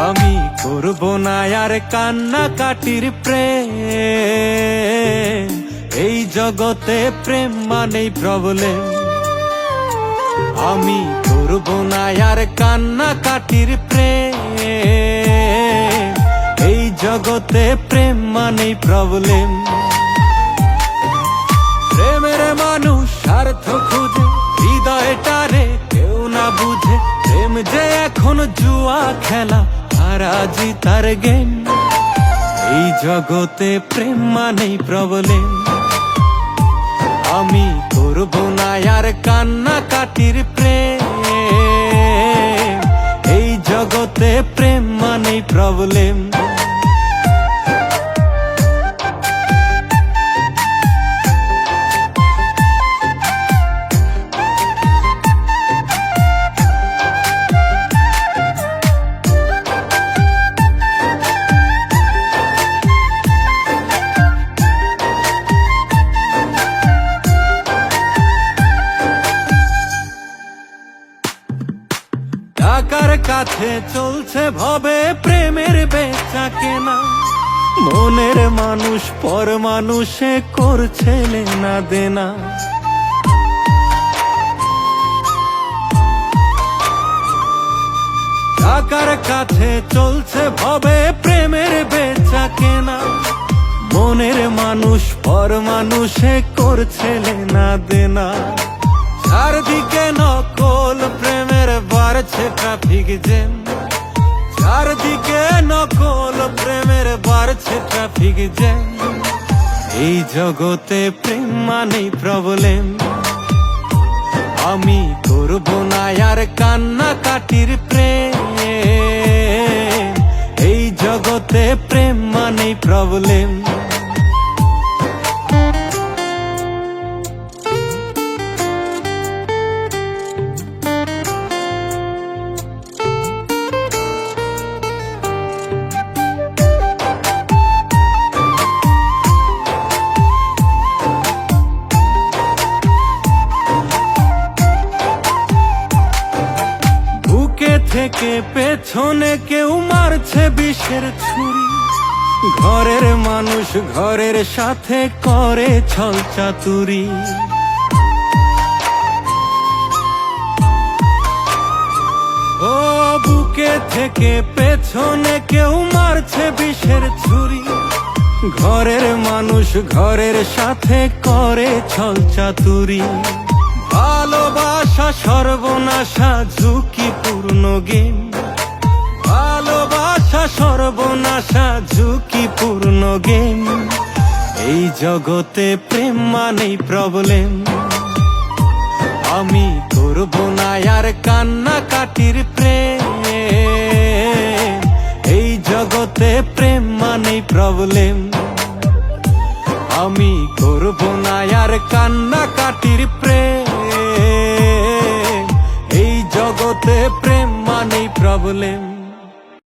আমি করব না আর কান্নাকাটির প্রেম, এই জগতে প্রেম মানেই প্রবলেম। আমি করব না আর কান্নাকাটির প্রেম, এই জগতে প্রেম মানেই প্রবলেম। প্রেমের মানুষ স্বার্থ খুঁজে, হৃদয়টারে কেউ না বুঝে। প্রেম যে এখন জুয়া খেলা, হারা জিতার গেম। এই জগতে প্রেম মানেই প্রবলেম। আমি করব না আর কান্নাকাটির প্রেম, এই জগতে প্রেম মানেই প্রবলেম। টাকার কাছে চলছে ভবে প্রেমের বেচা কেনা, মনের মানুষ পর মানুষে করছে লেনা দেনা। টাকার কাছে চলছে ভবে প্রেমের বেচা কেনা, মনের মানুষ পর মানুষে করছে লেনা দেনা। চারদিকে নকল প্রেমের বাড়ছে ট্রাফিক জ্যাম, চারদিকে নকল প্রেমের বাড়ছে ট্রাফিক জ্যাম। এই জগতে প্রেম মানেই প্রবলেম। আমি করব না আর কান্নাকাটির প্রেম, এই জগতে প্রেম মানেই প্রবলেম। থেকে পেছনে কেউ মারছে বিষের ছুরি, ঘরের মানুষ ঘরের সাথে করে ছল চাতুরি। ও বুকে থেকে পেছনে কেউ মারছে বিষের ছুরি, ঘরের মানুষ ঘরের সাথে করে ছল চাতুরি। ভালোবাসা সর্বনাশা ঝুঁকিপূর্ণ গেম, ভালোবাসা সর্বনাশা ঝুঁকিপূর্ণ গেম। এই জগতে প্রেম মানেই প্রবলেম। আমি করব না আর কান্নাকাটির প্রেম, এই জগতে প্রেম মানেই প্রবলেম। আমি করব না আর কান্নাকাটির প্রেম, এই জগতে প্রেম মানেই প্রবলেম।